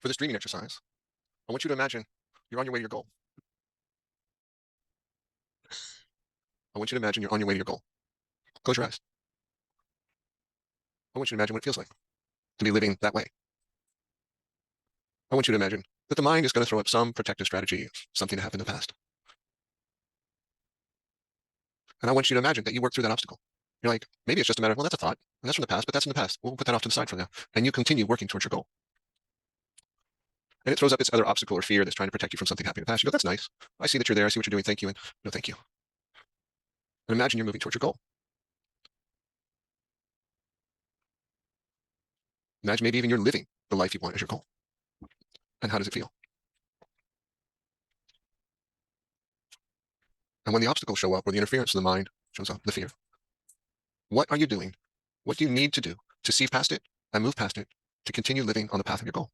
For this dreaming exercise, I want you to imagine you're on your way to your goal. I want you to imagine you're on your way to your goal. Close your eyes. I want you to imagine what it feels like to be living that way. I want you to imagine that the mind is going to throw up some protective strategy, something that happened in the past. And I want you to imagine that you work through that obstacle. You're like, maybe it's just a matter of, well, that's a thought, and that's from the past, but that's in the past. We'll put that off to the side for now. And you continue working towards your goal. And it throws up this other obstacle or fear that's trying to protect you from something happening in the past. You go, that's nice. I see that you're there. I see what you're doing. Thank you. And no, thank you. And imagine you're moving towards your goal. Imagine maybe even you're living the life you want as your goal. And how does it feel? And when the obstacles show up or the interference of the mind shows up, the fear, what are you doing? What do you need to do to see past it and move past it to continue living on the path of your goal?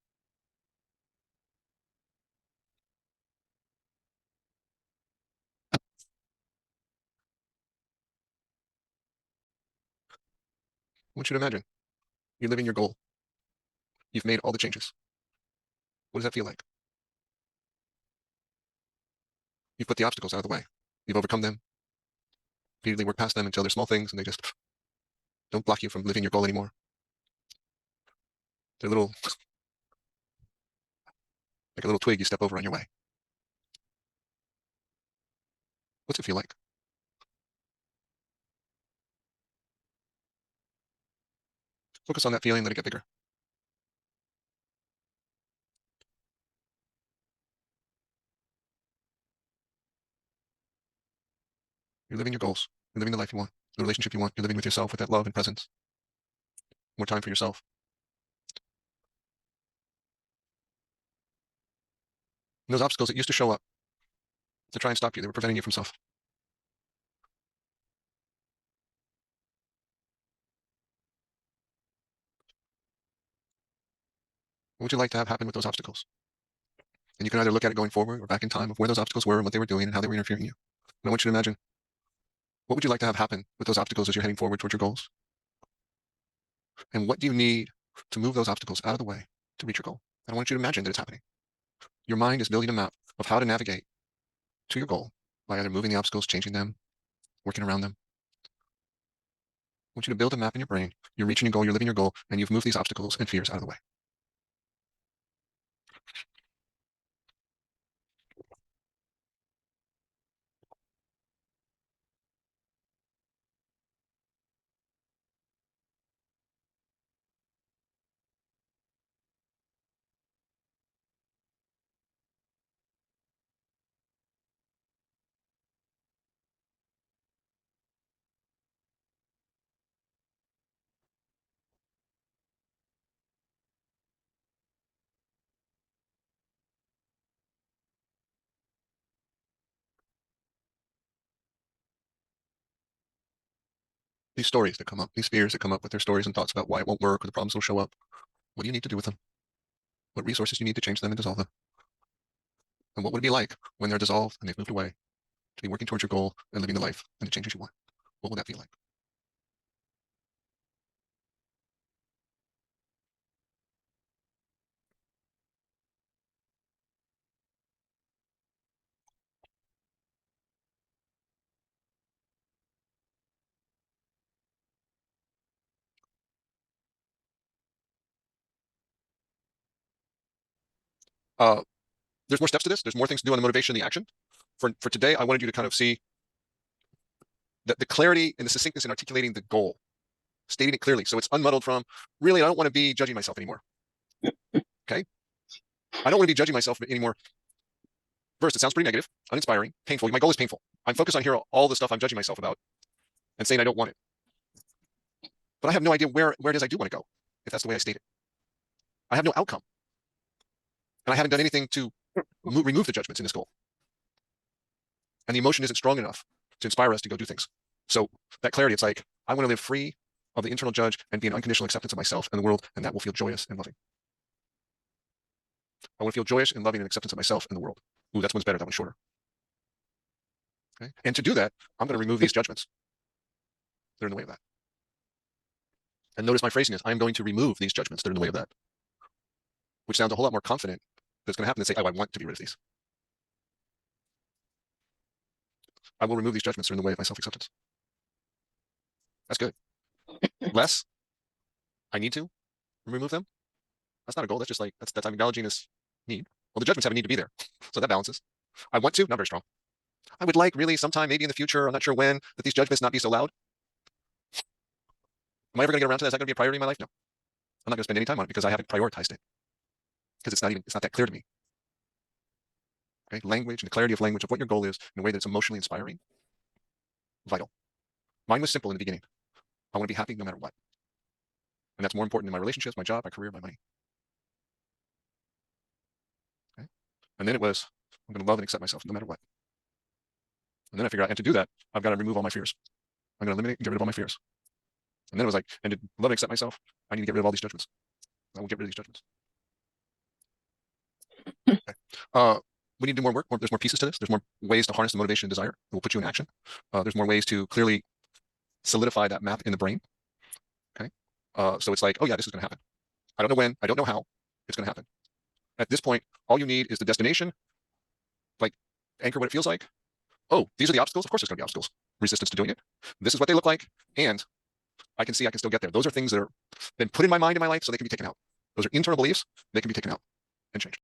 I want you to imagine you're living your goal. You've made all the changes. What does that feel like? You've put the obstacles out of the way. You've overcome them, repeatedly work past them until they're small things and they just don't block you from living your goal anymore. They're little, like a little twig you step over on your way. What's it feel like? Focus on that feeling, let it get bigger. You're living your goals. You're living the life you want, the relationship you want. You're living with yourself with that love and presence. More time for yourself. And those obstacles that used to show up to try and stop you, they were preventing you from self. What would you like to have happen with those obstacles? And you can either look at it going forward or back in time of where those obstacles were and what they were doing and how they were interfering with you. And I want you to imagine, what would you like to have happen with those obstacles as you're heading forward towards your goals? And what do you need to move those obstacles out of the way to reach your goal? And I want you to imagine that it's happening. Your mind is building a map of how to navigate to your goal by either moving the obstacles, changing them, working around them. I want you to build a map in your brain. You're reaching your goal, you're living your goal, and you've moved these obstacles and fears out of the way. These stories that come up, these fears that come up with their stories and thoughts about why it won't work or the problems will show up, what do you need to do with them? What resources do you need to change them and dissolve them? And what would it be like when they're dissolved and they've moved away to be working towards your goal and living the life and the changes you want? What would that feel like? Uh, there's more steps to this. There's more things to do on the motivation and the action. For today, I wanted you to kind of see that the clarity and the succinctness in articulating the goal, stating it clearly. So it's unmuddled from, really, I don't want to be judging myself anymore. Okay? I don't want to be judging myself anymore. First, it sounds pretty negative, uninspiring, painful. My goal is painful. I'm focused on here all the stuff I'm judging myself about and saying I don't want it. But I have no idea where it is I do want to go, if that's the way I state it. I have no outcome. And I haven't done anything to remove the judgments in this goal. And the emotion isn't strong enough to inspire us to go do things. So that clarity, it's like, I want to live free of the internal judge and be in unconditional acceptance of myself and the world, and that will feel joyous and loving. I want to feel joyous and loving and acceptance of myself and the world. Ooh, that one's better. That one's shorter. Okay? And to do that, I'm going to remove these judgments. They're in the way of that. And notice my phrasing is, I'm going to remove these judgments that are in the way of that. which sounds a whole lot more confident that's going to happen than say, oh, I want to be rid of these. I will remove these judgments that are in the way of my self-acceptance. That's good. Less, I need to remove them. That's not a goal. That's just like, that's I'm acknowledging this need. Well, the judgments have a need to be there. So that balances. I want to, not very strong. I would like really sometime, maybe in the future, I'm not sure when, that these judgments not be so loud. Am I ever going to get around to that? Is that going to be a priority in my life? No. I'm not going to spend any time on it because I haven't prioritized it. Because it's not that clear to me. Okay, language and the clarity of language of what your goal is in a way that's emotionally inspiring, vital. Mine was simple in the beginning. I want to be happy no matter what. And that's more important in my relationships, my job, my career, my money. Okay. And then it was, I'm going to love and accept myself no matter what. And then I figured out, and to do that, I've got to remove all my fears. I'm going to eliminate and get rid of all my fears. And then it was like, and to love and accept myself, I need to get rid of all these judgments. I will get rid of these judgments. Okay. We need to do more work. There's more pieces to this. There's more ways to harness the motivation and desire that will put you in action. There's more ways to clearly solidify that map in the brain. Okay. So it's like, oh yeah, this is going to happen. I don't know when, I don't know how, it's going to happen. At this point, all you need is the destination, like anchor what it feels like. Oh, these are the obstacles. Of course there's going to be obstacles. Resistance to doing it. This is what they look like. And I can see I can still get there. Those are things that are been put in my mind in my life, so they can be taken out. Those are internal beliefs. They can be taken out and changed.